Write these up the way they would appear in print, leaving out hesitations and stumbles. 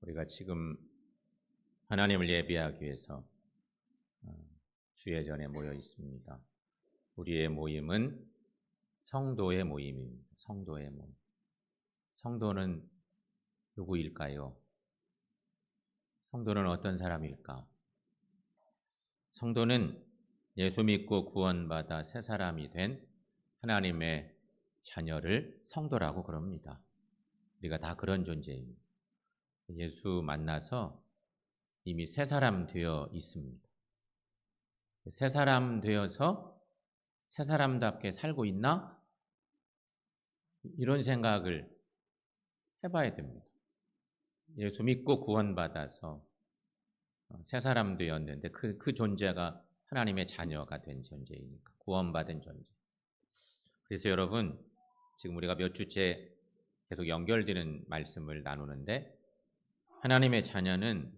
우리가 지금 하나님을 예배하기 위해서 주예전에 모여 있습니다. 우리의 모임은 성도의 모임입니다. 성도의 모임. 성도는 누구일까요? 성도는 어떤 사람일까? 성도는 예수 믿고 구원받아 새 사람이 된 하나님의 자녀를 성도라고 그럽니다. 우리가 다 그런 존재입니다. 예수 만나서 이미 새 사람 되어 있습니다. 새 사람 되어서 새 사람답게 살고 있나? 이런 생각을 해봐야 됩니다. 예수 믿고 구원받아서 새 사람 되었는데 그 존재가 하나님의 자녀가 된 존재이니까, 구원받은 존재. 그래서 여러분, 지금 우리가 몇 주째 계속 연결되는 말씀을 나누는데, 하나님의 자녀는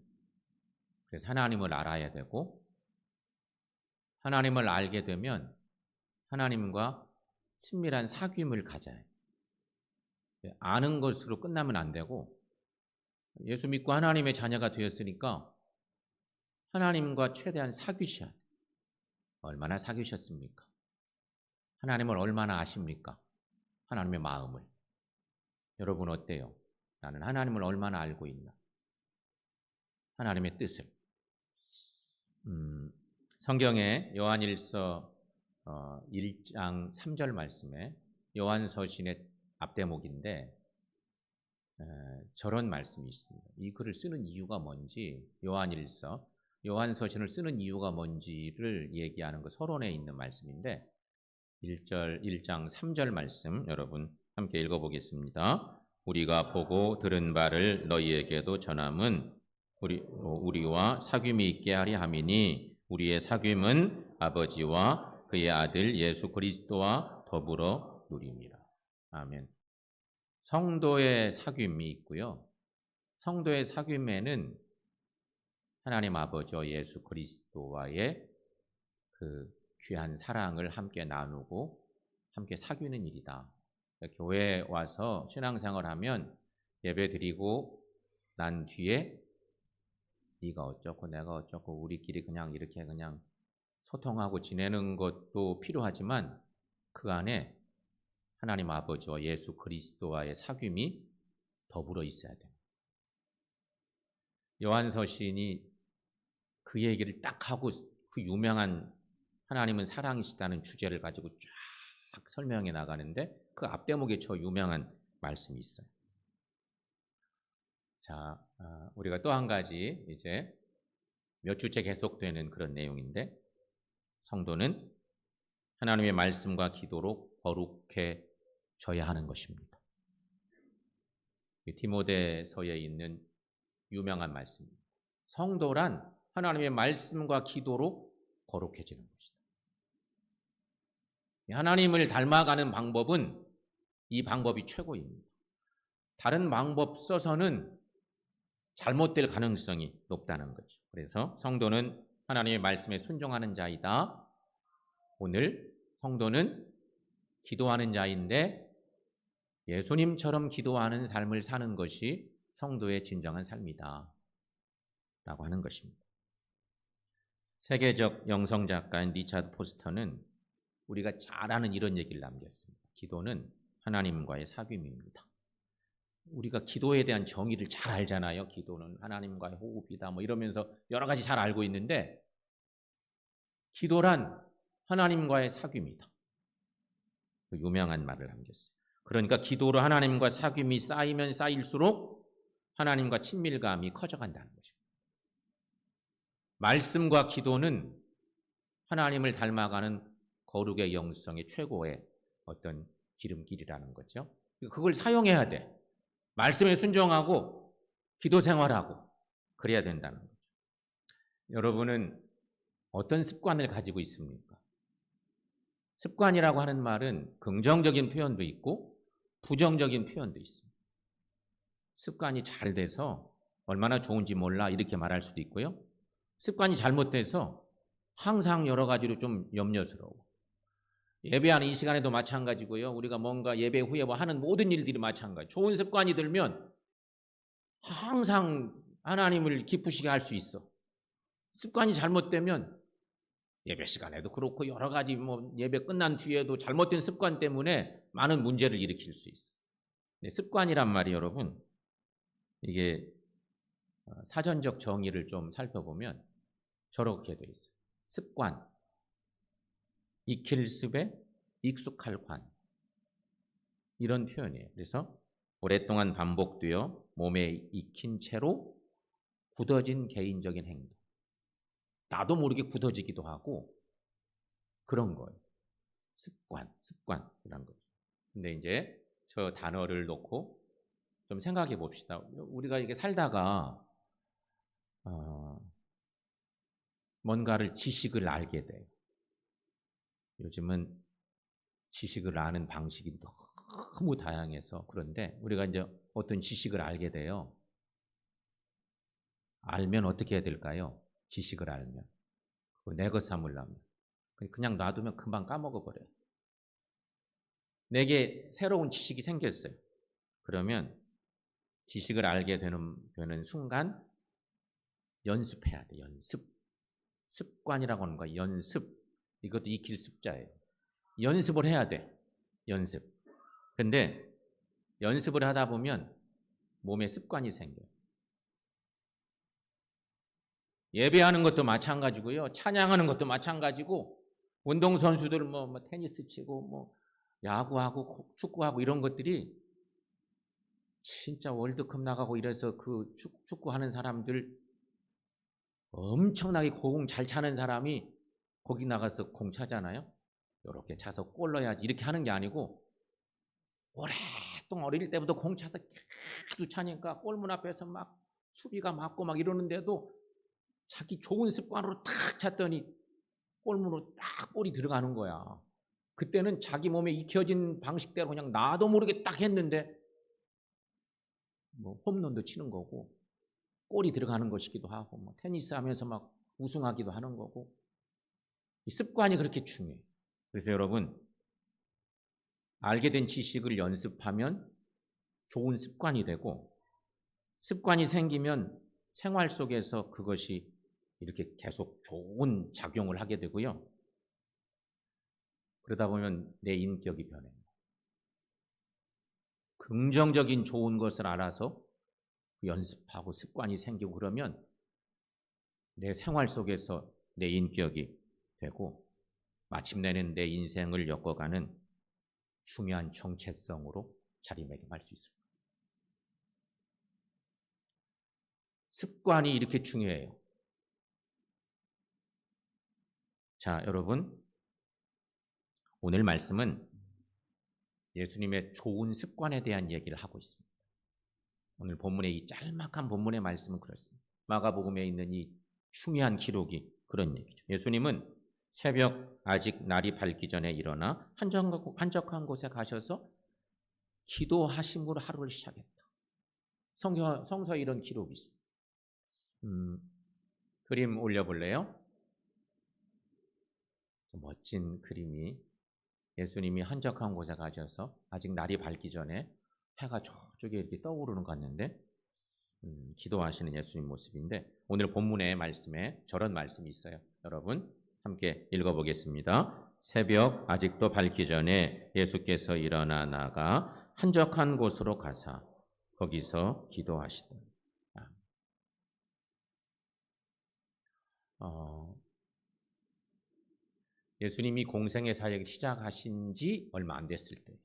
그래서 하나님을 알아야 되고, 하나님을 알게 되면 하나님과 친밀한 사귐을 가져야 해요. 아는 것으로 끝나면 안 되고, 예수 믿고 하나님의 자녀가 되었으니까 하나님과 최대한 사귀셔야 돼요. 얼마나 사귀셨습니까? 하나님을 얼마나 아십니까? 하나님의 마음을. 여러분 어때요? 나는 하나님을 얼마나 알고 있나? 하나님의 뜻을. 성경에 요한일서 1장 3절 말씀에 요한서신의 앞대목인데 저런 말씀이 있습니다. 이 글을 쓰는 이유가 뭔지, 요한서신을 쓰는 이유가 뭔지를 얘기하는 그 서론에 있는 말씀인데, 1장 3절 말씀 여러분 함께 읽어보겠습니다. 우리가 보고 들은 바를 너희에게도 전함은 우리와 사귐이 있게 하려 함이니 우리의 사귐은 아버지와 그의 아들 예수 그리스도와 더불어 누림이라. 아멘. 성도의 사귐이 있고요. 성도의 사귐에는 하나님 아버지와 예수 그리스도와의 그 귀한 사랑을 함께 나누고 함께 사귀는 일이다. 교회에 와서 신앙생활하면 예배드리고 난 뒤에 네가 어쩌고 내가 어쩌고 우리끼리 그냥 이렇게 그냥 소통하고 지내는 것도 필요하지만 그 안에 하나님 아버지와 예수 그리스도와의 사귐이 더불어 있어야 돼요. 요한서신이 그 얘기를 딱 하고 그 유명한 하나님은 사랑이시다는 주제를 가지고 쫙 설명해 나가는데 그 앞대목에 저 유명한 말씀이 있어요. 자, 우리가 또 한 가지 이제 몇 주째 계속되는 그런 내용인데, 성도는 하나님의 말씀과 기도로 거룩해져야 하는 것입니다. 디모데서에 있는 유명한 말씀입니다. 성도란 하나님의 말씀과 기도로 거룩해지는 것이다. 하나님을 닮아가는 방법은 이 방법이 최고입니다. 다른 방법 써서는 잘못될 가능성이 높다는 거죠. 그래서 성도는 하나님의 말씀에 순종하는 자이다. 오늘 성도는 기도하는 자인데 예수님처럼 기도하는 삶을 사는 것이 성도의 진정한 삶이다 라고 하는 것입니다. 세계적 영성작가인 리차드 포스터는 우리가 잘 아는 이런 얘기를 남겼습니다. 기도는 하나님과의 사귐입니다. 우리가 기도에 대한 정의를 잘 알잖아요. 기도는 하나님과의 호흡이다 뭐 이러면서 여러 가지 잘 알고 있는데, 기도란 하나님과의 사귐이다. 그 유명한 말을 남겼어요. 그러니까 기도로 하나님과 사귐이 쌓이면 쌓일수록 하나님과 친밀감이 커져간다는 것입니다. 말씀과 기도는 하나님을 닮아가는 거룩의 영성의 최고의 어떤 지름길이라는 거죠. 그걸 사용해야 돼. 말씀에 순종하고 기도 생활하고 그래야 된다는 거죠. 여러분은 어떤 습관을 가지고 있습니까? 습관이라고 하는 말은 긍정적인 표현도 있고 부정적인 표현도 있습니다. 습관이 잘 돼서 얼마나 좋은지 몰라 이렇게 말할 수도 있고요. 습관이 잘못돼서 항상 여러 가지로 좀 염려스러워. 예배하는 이 시간에도 마찬가지고요. 우리가 뭔가 예배 후에 하는 모든 일들이 마찬가지. 좋은 습관이 들면 항상 하나님을 기쁘시게 할 수 있어. 습관이 잘못되면 예배 시간에도 그렇고 여러 가지 예배 끝난 뒤에도 잘못된 습관 때문에 많은 문제를 일으킬 수 있어. 습관이란 말이 여러분, 이게 사전적 정의를 좀 살펴보면 저렇게 돼 있어요. 습관, 익힐 습에 익숙할 관, 이런 표현이에요. 그래서 오랫동안 반복되어 몸에 익힌 채로 굳어진 개인적인 행동, 나도 모르게 굳어지기도 하고 그런 거예요. 습관이란 거죠. 근데 이제 저 단어를 놓고 좀 생각해 봅시다. 우리가 이게 살다가 뭔가를 지식을 알게 돼요. 요즘은 지식을 아는 방식이 너무 다양해서 그런데 우리가 이제 어떤 지식을 알게 돼요. 알면 어떻게 해야 될까요? 지식을 알면. 내 것 삼으려면. 그냥 놔두면 금방 까먹어버려요. 내게 새로운 지식이 생겼어요. 그러면 지식을 알게 되는 순간 연습해야 돼. 연습. 습관이라고 하는 거야. 연습. 이것도 익힐 습자예요. 연습을 해야 돼. 연습. 근데 연습을 하다 보면 몸에 습관이 생겨요. 예배하는 것도 마찬가지고요. 찬양하는 것도 마찬가지고, 운동선수들 테니스 치고, 야구하고, 축구하고 이런 것들이 진짜 월드컵 나가고 이래서 그 축구하는 사람들 엄청나게 공 잘 차는 사람이 거기 나가서 공 차잖아요. 이렇게 차서 골 넣어야지 이렇게 하는 게 아니고 오랫동안 어릴 때부터 공 차서 계속 차니까 골문 앞에서 막 수비가 맞고 막 이러는데도 자기 좋은 습관으로 탁 찼더니 골문으로 딱 볼이 들어가는 거야. 그때는 자기 몸에 익혀진 방식대로 그냥 나도 모르게 딱 했는데 홈런도 치는 거고 골이 들어가는 것이기도 하고 테니스 하면서 막 우승하기도 하는 거고, 이 습관이 그렇게 중요해요. 그래서 여러분, 알게 된 지식을 연습하면 좋은 습관이 되고, 습관이 생기면 생활 속에서 그것이 이렇게 계속 좋은 작용을 하게 되고요. 그러다 보면 내 인격이 변해요. 긍정적인 좋은 것을 알아서 연습하고 습관이 생기고 그러면 내 생활 속에서 내 인격이 되고 마침내는 내 인생을 엮어가는 중요한 정체성으로 자리매김할 수 있습니다. 습관이 이렇게 중요해요. 자, 여러분, 오늘 말씀은 예수님의 좋은 습관에 대한 얘기를 하고 있습니다. 오늘 본문의 이 짤막한 본문의 말씀은 그렇습니다. 마가복음에 있는 이 중요한 기록이 그런 얘기죠. 예수님은 새벽 아직 날이 밝기 전에 일어나 한적한 곳에 가셔서 기도하심으로 하루를 시작했다. 성서에 이런 기록이 있습니다. 그림 올려볼래요? 멋진 그림이, 예수님이 한적한 곳에 가셔서 아직 날이 밝기 전에 해가 저쪽에 이렇게 떠오르는 것 같는데 기도하시는 예수님 모습인데, 오늘 본문의 말씀에 저런 말씀이 있어요. 여러분 함께 읽어보겠습니다. 새벽 아직도 밝기 전에 예수께서 일어나 나가 한적한 곳으로 가사 거기서 기도하시더라. 예수님이 공생의 사역을 시작하신 지 얼마 안 됐을 때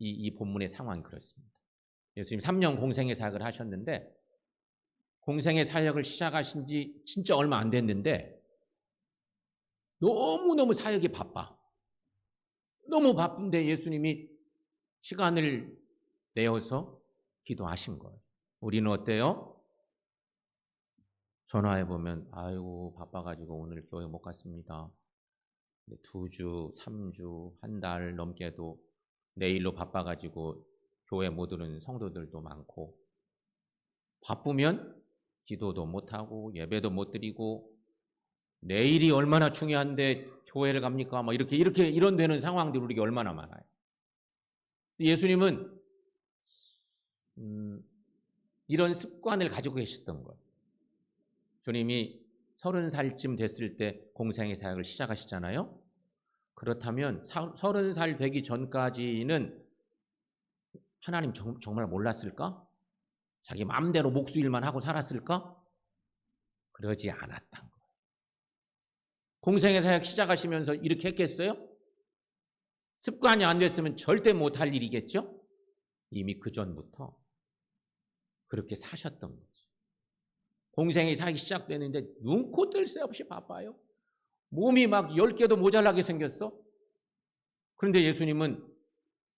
이 본문의 상황이 그렇습니다. 예수님 3년 공생의 사역을 하셨는데, 공생의 사역을 시작하신 지 진짜 얼마 안 됐는데 너무너무 사역이 바빠. 너무 바쁜데 예수님이 시간을 내어서 기도하신 거예요. 우리는 어때요? 전화해보면 아이고 바빠가지고 오늘 교회 못 갔습니다. 2주, 3주, 한 달 넘게도 내일로 바빠가지고 교회 못 오는 성도들도 많고, 바쁘면 기도도 못하고 예배도 못 드리고 내일이 얼마나 중요한데 교회를 갑니까? 이런 되는 상황들이 우리가 얼마나 많아요. 예수님은 이런 습관을 가지고 계셨던 거예요. 주님이 30살쯤 됐을 때 공생의 사역을 시작하시잖아요. 그렇다면 30살 되기 전까지는 하나님 정말 몰랐을까? 자기 마음대로 목수일만 하고 살았을까? 그러지 않았던 거예요. 공생의 사역 시작하시면서 이렇게 했겠어요? 습관이 안 됐으면 절대 못할 일이겠죠? 이미 그 전부터 그렇게 사셨던 거죠. 공생의 사역이 시작되는데 눈코 뜰 새 없이 바빠요. 몸이 막 10개도 모자라게 생겼어. 그런데 예수님은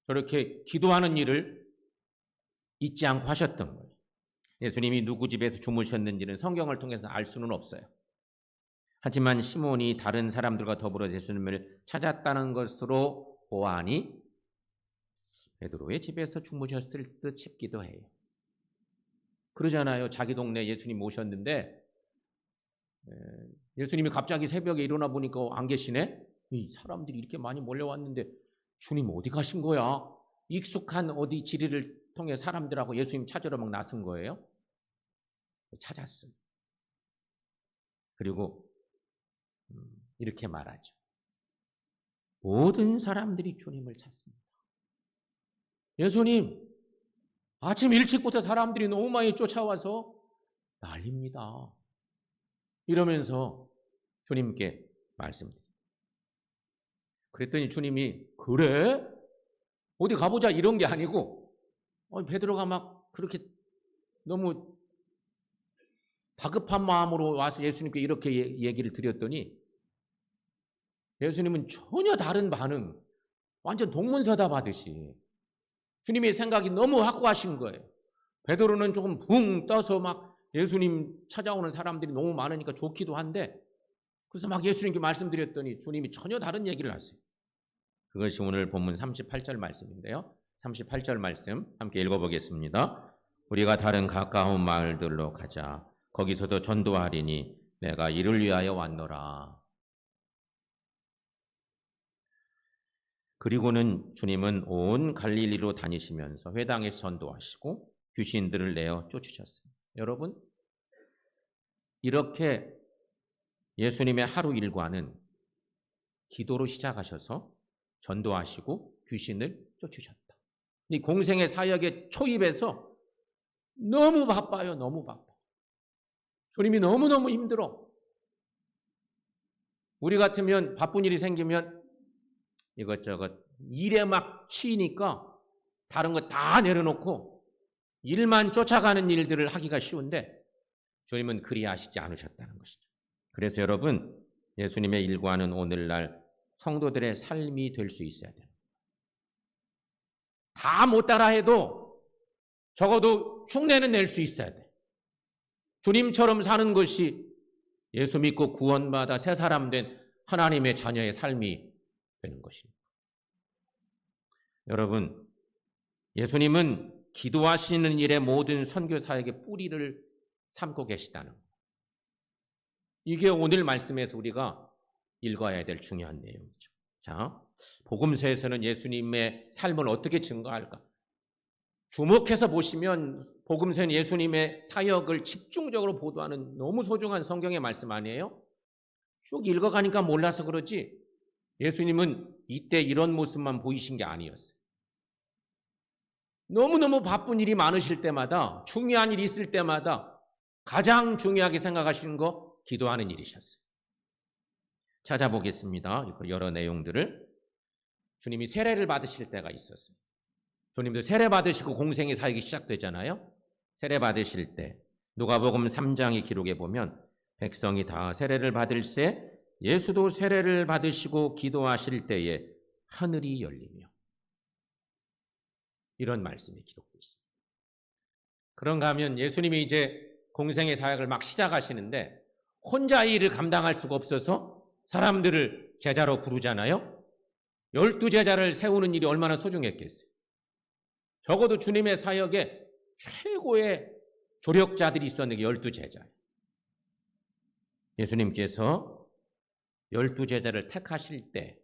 저렇게 기도하는 일을 잊지 않고 하셨던 거예요. 예수님이 누구 집에서 주무셨는지는 성경을 통해서 알 수는 없어요. 하지만 시몬이 다른 사람들과 더불어 예수님을 찾았다는 것으로 보아하니 베드로의 집에서 주무셨을 듯 싶기도 해요. 그러잖아요. 자기 동네에 예수님 오셨는데 예수님이 갑자기 새벽에 일어나 보니까 안 계시네? 이 사람들이 이렇게 많이 몰려왔는데 주님 어디 가신 거야? 익숙한 어디 지리를 통해 사람들하고 예수님 찾으러 막 나선 거예요. 찾았어요. 그리고 이렇게 말하죠. 모든 사람들이 주님을 찾습니다. 예수님, 아침 일찍부터 사람들이 너무 많이 쫓아와서 난립니다. 이러면서 주님께 말씀드립니다. 그랬더니 주님이 그래? 어디 가보자 이런 게 아니고 베드로가 막 그렇게 너무 다급한 마음으로 와서 예수님께 이렇게 얘기를 드렸더니 예수님은 전혀 다른 반응, 완전 동문서답하듯이 주님의 생각이 너무 확고하신 거예요. 베드로는 조금 붕 떠서 막 예수님 찾아오는 사람들이 너무 많으니까 좋기도 한데 그래서 막 예수님께 말씀드렸더니 주님이 전혀 다른 얘기를 하세요. 그것이 오늘 본문 38절 말씀인데요. 38절 말씀 함께 읽어보겠습니다. 우리가 다른 가까운 마을들로 가자. 거기서도 전도하리니 내가 이를 위하여 왔노라. 그리고는 주님은 온 갈릴리로 다니시면서 회당에서 전도하시고 귀신들을 내어 쫓으셨습니다. 여러분, 이렇게 예수님의 하루 일과는 기도로 시작하셔서 전도하시고 귀신을 쫓으셨다. 이 공생의 사역의 초입에서 너무 바빠요. 너무 바빠. 주님이 너무너무 힘들어. 우리 같으면 바쁜 일이 생기면 이것저것 일에 막 치이니까 다른 거 다 내려놓고 일만 쫓아가는 일들을 하기가 쉬운데 주님은 그리하시지 않으셨다는 것이죠. 그래서 여러분, 예수님의 일과는 오늘날 성도들의 삶이 될 수 있어야 돼요. 다 못 따라해도 적어도 흉내는 낼 수 있어야 돼. 주님처럼 사는 것이 예수 믿고 구원받아 새 사람 된 하나님의 자녀의 삶이 되는 것입니다. 여러분, 예수님은 기도하시는 일의 모든 선교 사역의 뿌리를 삼고 계시다는 것. 이게 오늘 말씀에서 우리가 읽어야 될 중요한 내용이죠. 자, 복음서에서는 예수님의 삶을 어떻게 증거할까? 주목해서 보시면 복음서는 예수님의 사역을 집중적으로 보도하는 너무 소중한 성경의 말씀 아니에요? 쭉 읽어가니까 몰라서 그러지 예수님은 이때 이런 모습만 보이신 게 아니었어요. 너무너무 바쁜 일이 많으실 때마다, 중요한 일이 있을 때마다 가장 중요하게 생각하시는 거 기도하는 일이셨어요. 찾아보겠습니다. 여러 내용들을. 주님이 세례를 받으실 때가 있었어요. 주님도 세례 받으시고 공생의 사역이 시작되잖아요. 세례 받으실 때 누가복음 3장의 기록에 보면 백성이 다 세례를 받을새 예수도 세례를 받으시고 기도하실 때에 하늘이 열리며, 이런 말씀이 기록되어 있습니다. 그런가 하면 예수님이 이제 공생의 사역을 막 시작하시는데 혼자 이 일을 감당할 수가 없어서 사람들을 제자로 부르잖아요. 12제자를 세우는 일이 얼마나 소중했겠어요. 적어도 주님의 사역에 최고의 조력자들이 있었는 게 12제자예요. 예수님께서 12제자를 택하실 때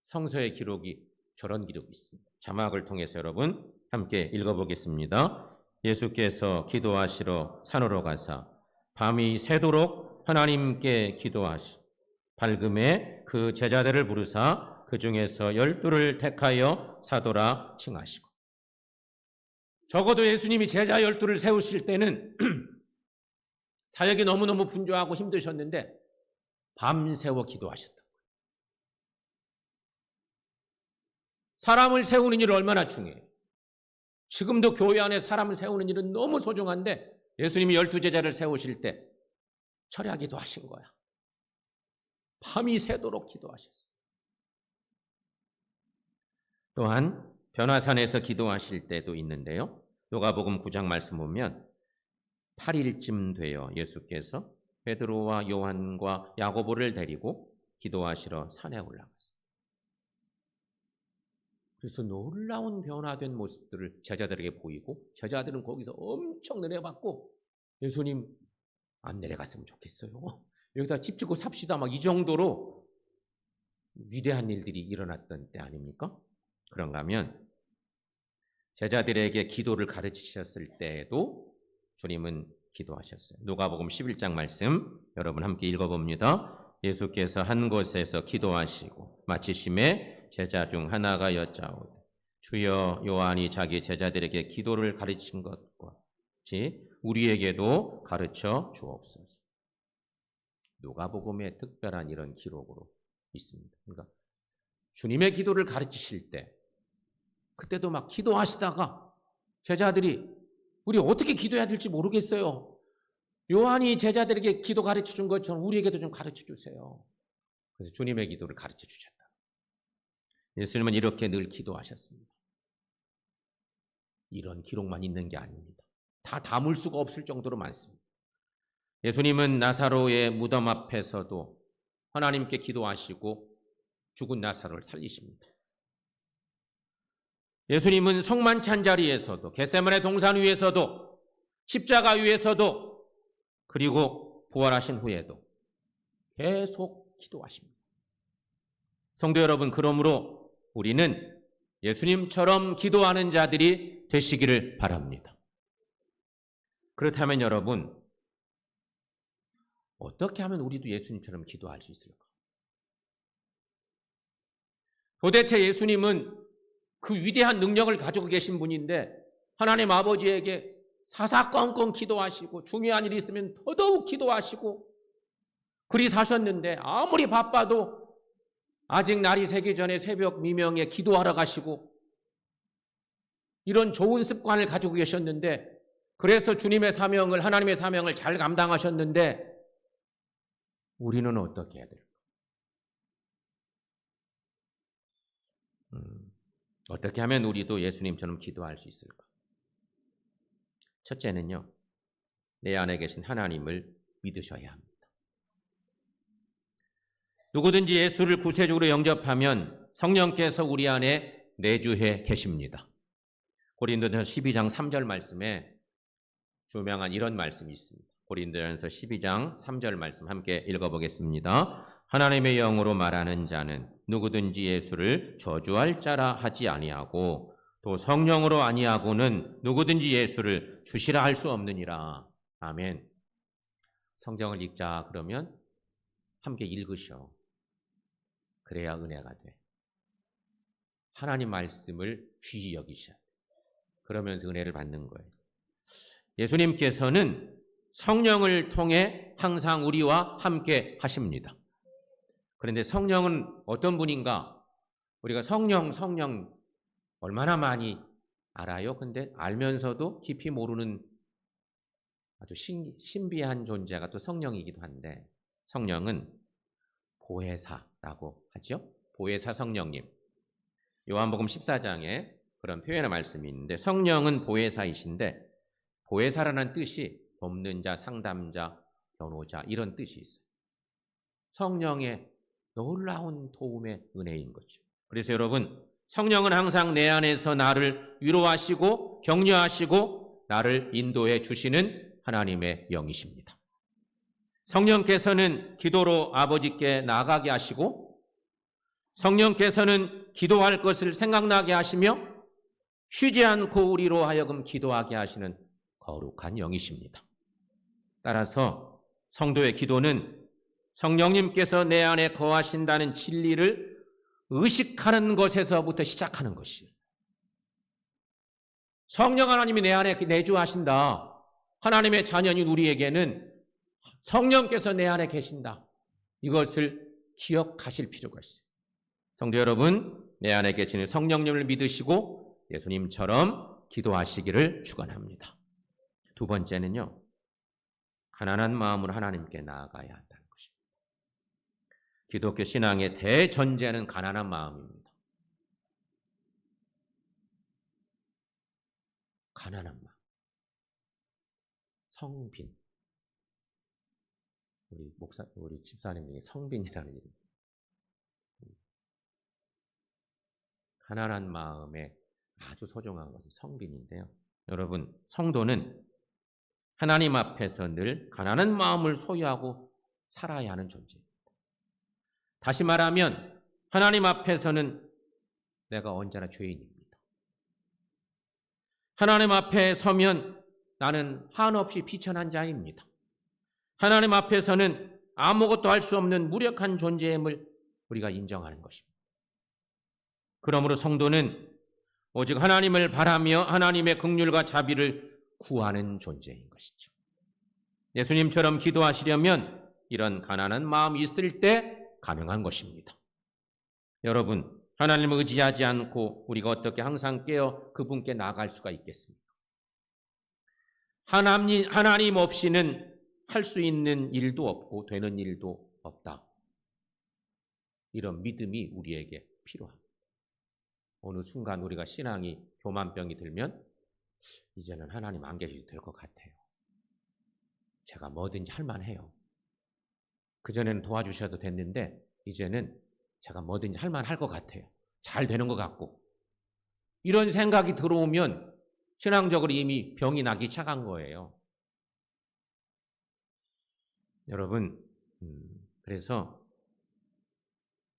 성서의 기록이 저런 기록이 있습니다. 자막을 통해서 여러분 함께 읽어보겠습니다. 예수께서 기도하시러 산으로 가사 밤이 새도록 하나님께 기도하시 밝음에 그 제자들을 부르사 그 중에서 12를 택하여 사도라 칭하시고. 적어도 예수님이 제자 12를 세우실 때는 사역이 너무너무 분주하고 힘드셨는데 밤새워 기도하셨다. 사람을 세우는 일이 얼마나 중요해요. 지금도 교회 안에 사람을 세우는 일은 너무 소중한데 예수님이 12제자를 세우실 때 철야기도 하신 거야. 밤이 새도록 기도하셨어요. 또한 변화산에서 기도하실 때도 있는데요. 누가복음 9장 말씀 보면 8일쯤 되어 예수께서 베드로와 요한과 야고보를 데리고 기도하시러 산에 올라갔어요. 그래서 놀라운 변화된 모습들을 제자들에게 보이고 제자들은 거기서 엄청 은혜받고 예수님 안 내려갔으면 좋겠어요. 여기다 집 짓고 삽시다 막 이 정도로 위대한 일들이 일어났던 때 아닙니까? 그런가 하면 제자들에게 기도를 가르치셨을 때에도 주님은 기도하셨어요. 누가복음 11장 말씀 여러분 함께 읽어봅니다. 예수께서 한 곳에서 기도하시고 마치심에 제자 중 하나가 여짜오되 주여 요한이 자기 제자들에게 기도를 가르친 것과 같이 우리에게도 가르쳐 주옵소서. 누가복음의 특별한 이런 기록으로 있습니다. 그러니까 주님의 기도를 가르치실 때 그때도 막 기도하시다가 제자들이 우리 어떻게 기도해야 될지 모르겠어요. 요한이 제자들에게 기도 가르쳐 준 것처럼 우리에게도 좀 가르쳐 주세요. 그래서 주님의 기도를 가르쳐 주셨다. 예수님은 이렇게 늘 기도하셨습니다. 이런 기록만 있는 게 아닙니다. 다 담을 수가 없을 정도로 많습니다. 예수님은 나사로의 무덤 앞에서도 하나님께 기도하시고 죽은 나사로를 살리십니다. 예수님은 성만찬 자리에서도 겟세마네 동산 위에서도 십자가 위에서도 그리고 부활하신 후에도 계속 기도하십니다. 성도 여러분, 그러므로 우리는 예수님처럼 기도하는 자들이 되시기를 바랍니다. 그렇다면 여러분, 어떻게 하면 우리도 예수님처럼 기도할 수 있을까? 도대체 예수님은 그 위대한 능력을 가지고 계신 분인데 하나님 아버지에게 사사건건 기도하시고 중요한 일이 있으면 더더욱 기도하시고 그리 사셨는데 아무리 바빠도 아직 날이 새기 전에 새벽 미명에 기도하러 가시고 이런 좋은 습관을 가지고 계셨는데 그래서 주님의 사명을 하나님의 사명을 잘 감당하셨는데 우리는 어떻게 해야 될까? 어떻게 하면 우리도 예수님처럼 기도할 수 있을까? 첫째는요, 내 안에 계신 하나님을 믿으셔야 합니다. 누구든지 예수를 구세주로 영접하면 성령께서 우리 안에 내주해 계십니다. 고린도전서 12장 3절 말씀에 유명한 이런 말씀이 있습니다. 고린도전서 12장 3절 말씀 함께 읽어보겠습니다. 하나님의 영으로 말하는 자는 누구든지 예수를 저주할 자라 하지 아니하고 또 성령으로 아니하고는 누구든지 예수를 주시라 할 수 없느니라. 아멘. 성경을 읽자 그러면 함께 읽으셔. 그래야 은혜가 돼. 하나님 말씀을 귀히 여기셔야 돼. 그러면서 은혜를 받는 거예요. 예수님께서는 성령을 통해 항상 우리와 함께 하십니다. 그런데 성령은 어떤 분인가? 우리가 성령 얼마나 많이 알아요? 근데 알면서도 깊이 모르는 아주 신비한 존재가 또 성령이기도 한데 성령은 보혜사라고 하죠. 보혜사 성령님. 요한복음 14장에 그런 표현의 말씀이 있는데 성령은 보혜사이신데 보혜사라는 뜻이 돕는 자, 상담자, 변호자 이런 뜻이 있어요. 성령의 놀라운 도움의 은혜인 거죠. 그래서 여러분, 성령은 항상 내 안에서 나를 위로하시고 격려하시고 나를 인도해 주시는 하나님의 영이십니다. 성령께서는 기도로 아버지께 나아가게 하시고 성령께서는 기도할 것을 생각나게 하시며 쉬지 않고 우리로 하여금 기도하게 하시는 거룩한 영이십니다. 따라서 성도의 기도는 성령님께서 내 안에 거하신다는 진리를 의식하는 것에서부터 시작하는 것이에요. 성령 하나님이 내 안에 내주하신다. 하나님의 자녀인 우리에게는 성령께서 내 안에 계신다. 이것을 기억하실 필요가 있어요. 성도 여러분, 내 안에 계시는 성령님을 믿으시고 예수님처럼 기도하시기를 축원합니다. 두 번째는요, 가난한 마음으로 하나님께 나아가야 한다는 것입니다. 기독교 신앙의 대전제는 가난한 마음입니다. 가난한 마음. 성빈. 우리 집사님 중에 성빈이라는 이름. 가난한 마음에 아주 소중한 것은 성빈인데요. 여러분, 성도는 하나님 앞에서 늘 가난한 마음을 소유하고 살아야 하는 존재입니다. 다시 말하면 하나님 앞에서는 내가 언제나 죄인입니다. 하나님 앞에 서면 나는 한없이 비천한 자입니다. 하나님 앞에서는 아무것도 할 수 없는 무력한 존재임을 우리가 인정하는 것입니다. 그러므로 성도는 오직 하나님을 바라며 하나님의 긍휼과 자비를 구하는 존재인 것이죠. 예수님처럼 기도하시려면 이런 가난한 마음이 있을 때 가능한 것입니다. 여러분, 하나님을 의지하지 않고 우리가 어떻게 항상 깨어 그분께 나아갈 수가 있겠습니까? 하나님 없이는 할 수 있는 일도 없고 되는 일도 없다. 이런 믿음이 우리에게 필요합니다. 어느 순간 우리가 신앙이 교만병이 들면 이제는 하나님 안 계셔도 될 것 같아요. 제가 뭐든지 할 만해요. 그전에는 도와주셔도 됐는데 이제는 제가 뭐든지 할 만할 것 같아요. 잘 되는 것 같고. 이런 생각이 들어오면 신앙적으로 이미 병이 나기 시작한 거예요. 여러분, 그래서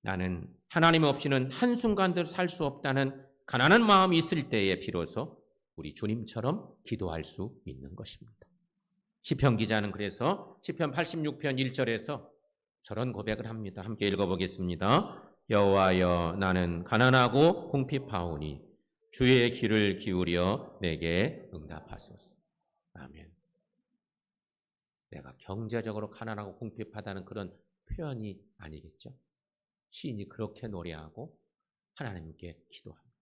나는 하나님 없이는 한순간도 살 수 없다는 가난한 마음이 있을 때에 비로소 우리 주님처럼 기도할 수 있는 것입니다. 시편 기자는 그래서 시편 86편 1절에서 저런 고백을 합니다. 함께 읽어보겠습니다. 여호와여, 나는 가난하고 궁핍하오니 주의 귀를 기울여 내게 응답하소서. 아멘. 내가 경제적으로 가난하고 궁핍하다는 그런 표현이 아니겠죠. 시인이 그렇게 노래하고 하나님께 기도합니다.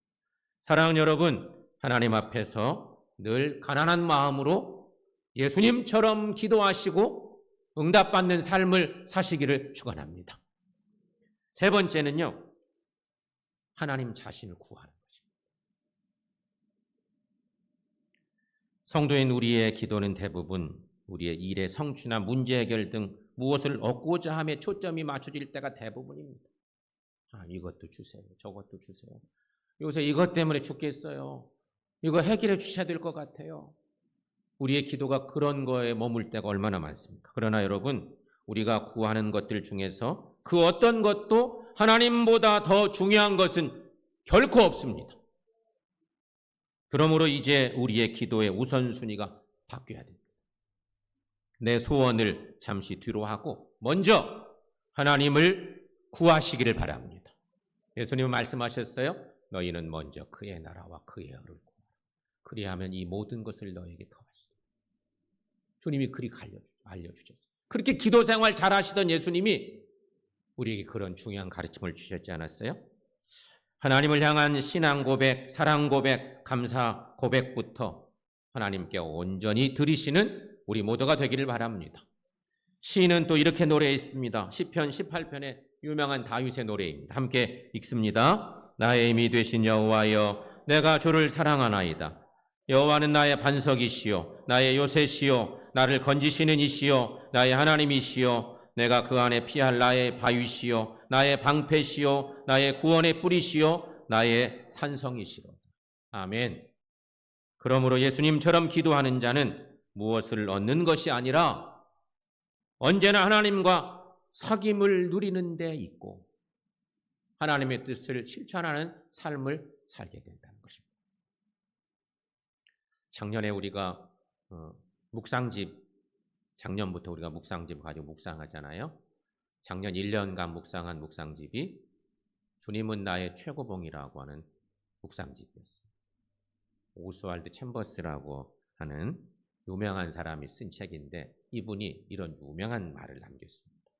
사랑하는 여러분, 하나님 앞에서 늘 가난한 마음으로 예수님처럼 기도하시고 응답받는 삶을 사시기를 축원합니다. 세 번째는요, 하나님 자신을 구하는 것입니다. 성도인 우리의 기도는 대부분 우리의 일의 성취나 문제 해결 등 무엇을 얻고자 함에 초점이 맞춰질 때가 대부분입니다. 이것도 주세요. 저것도 주세요. 요새 이것 때문에 죽겠어요. 이거 해결해 주셔야 될 것 같아요. 우리의 기도가 그런 거에 머물 때가 얼마나 많습니까? 그러나 여러분, 우리가 구하는 것들 중에서 그 어떤 것도 하나님보다 더 중요한 것은 결코 없습니다. 그러므로 이제 우리의 기도의 우선순위가 바뀌어야 됩니다. 내 소원을 잠시 뒤로 하고 먼저 하나님을 구하시기를 바랍니다. 예수님은 말씀하셨어요. 너희는 먼저 그의 나라와 그의 의를 구하라. 그리하면 이 모든 것을 너에게 더하시리라. 주님이 그리 알려주셨어요. 그렇게 기도 생활 잘하시던 예수님이 우리에게 그런 중요한 가르침을 주셨지 않았어요? 하나님을 향한 신앙 고백, 사랑 고백, 감사 고백부터 하나님께 온전히 드리시는 우리 모두가 되기를 바랍니다. 시인은 또 이렇게 노래했습니다. 시편 18편의 유명한 다윗의 노래입니다. 함께 읽습니다. 나의 힘이 되신 여호와여, 내가 주를 사랑하나이다. 여호와는 나의 반석이시요 나의 요새시요 나를 건지시는 이시요 나의 하나님이시요 내가 그 안에 피할 나의 바위시요 나의 방패시요 나의 구원의 뿌리시요 나의 산성이시로. 아멘. 그러므로 예수님처럼 기도하는 자는 무엇을 얻는 것이 아니라 언제나 하나님과 사귐을 누리는 데 있고 하나님의 뜻을 실천하는 삶을 살게 된다는 것입니다. 작년에 우리가 묵상집, 작년부터 우리가 묵상집 가지고 묵상하잖아요. 작년 1년간 묵상한 묵상집이 주님은 나의 최고봉이라고 하는 묵상집이었습니다. 오스왈드 챔버스라고 하는 유명한 사람이 쓴 책인데 이분이 이런 유명한 말을 남겼습니다.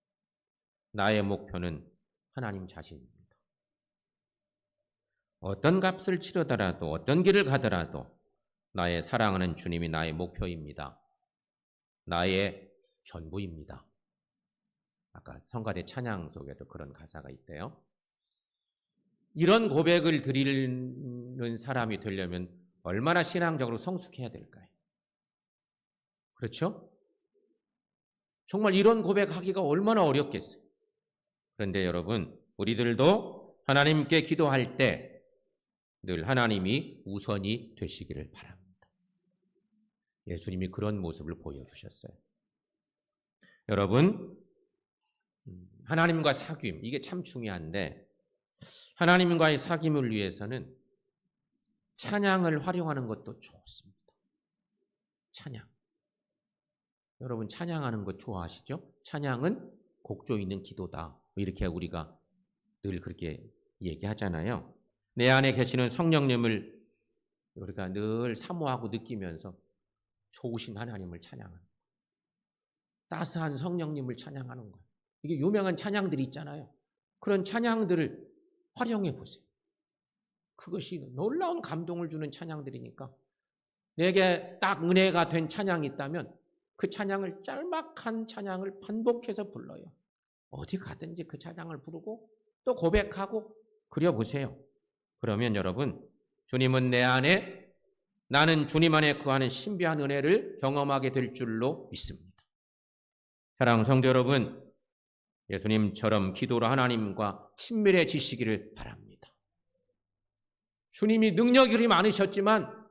나의 목표는 하나님 자신입니다. 어떤 값을 치르더라도 어떤 길을 가더라도 나의 사랑하는 주님이 나의 목표입니다. 나의 전부입니다. 아까 성가대 찬양 속에도 그런 가사가 있대요. 이런 고백을 드리는 사람이 되려면 얼마나 신앙적으로 성숙해야 될까요? 그렇죠? 정말 이런 고백하기가 얼마나 어렵겠어요. 그런데 여러분, 우리들도 하나님께 기도할 때 늘 하나님이 우선이 되시기를 바랍니다. 예수님이 그런 모습을 보여주셨어요. 여러분, 하나님과 사귐, 이게 참 중요한데 하나님과의 사귐을 위해서는 찬양을 활용하는 것도 좋습니다. 찬양. 여러분 찬양하는 거 좋아하시죠? 찬양은 곡조 있는 기도다. 이렇게 우리가 늘 그렇게 얘기하잖아요. 내 안에 계시는 성령님을 우리가 늘 사모하고 느끼면서 좋으신 하나님을 찬양하는 거예요. 따스한 성령님을 찬양하는 거예요. 이게 유명한 찬양들이 있잖아요. 그런 찬양들을 활용해 보세요. 그것이 놀라운 감동을 주는 찬양들이니까 내게 딱 은혜가 된 찬양이 있다면 그 찬양을 짤막한 찬양을 반복해서 불러요. 어디 가든지 그 찬양을 부르고 또 고백하고 그려보세요. 그러면 여러분, 주님은 내 안에, 나는 주님 안에 거하는 신비한 은혜를 경험하게 될 줄로 믿습니다. 사랑하는 성도 여러분, 예수님처럼 기도로 하나님과 친밀해지시기를 바랍니다. 주님이 능력이 많으셨지만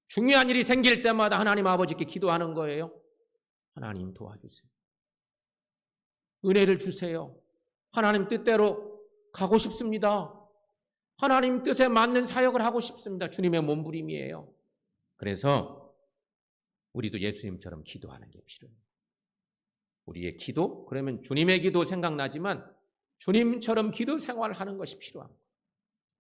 중요한 일이 생길 때마다 하나님 아버지께 기도하는 거예요. 하나님 도와주세요. 은혜를 주세요. 하나님 뜻대로 가고 싶습니다. 하나님 뜻에 맞는 사역을 하고 싶습니다. 주님의 몸부림이에요. 그래서 우리도 예수님처럼 기도하는 게 필요해요. 우리의 기도? 그러면 주님의 기도 생각나지만 주님처럼 기도 생활을 하는 것이 필요합니다.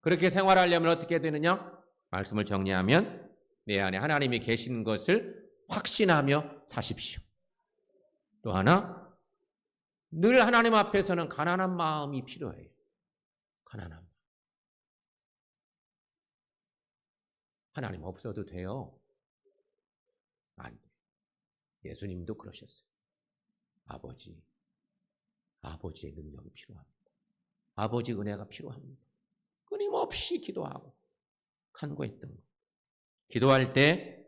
그렇게 생활하려면 어떻게 되느냐? 말씀을 정리하면 내 안에 하나님이 계신 것을 확신하며 사십시오. 또 하나, 늘 하나님 앞에서는 가난한 마음이 필요해요. 가난한 마음. 하나님 없어도 돼요. 안 돼요. 예수님도 그러셨어요. 아버지의 능력이 필요합니다. 아버지 은혜가 필요합니다. 끊임없이 기도하고 간구했던 것. 기도할 때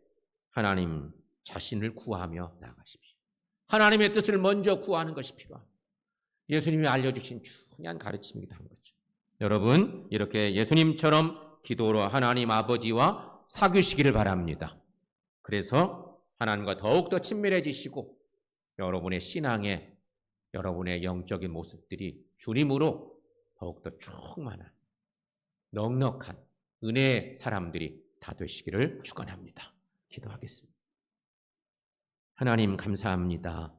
하나님 자신을 구하며 나가십시오. 하나님의 뜻을 먼저 구하는 것이 필요합니다. 예수님이 알려주신 중요한 가르침이기도 한 거죠. 여러분, 이렇게 예수님처럼 기도로 하나님 아버지와 사귀시기를 바랍니다. 그래서 하나님과 더욱더 친밀해지시고 여러분의 신앙에 여러분의 영적인 모습들이 주님으로 더욱더 충만한 넉넉한 은혜의 사람들이 다 되시기를 축원합니다. 기도하겠습니다. 하나님 감사합니다.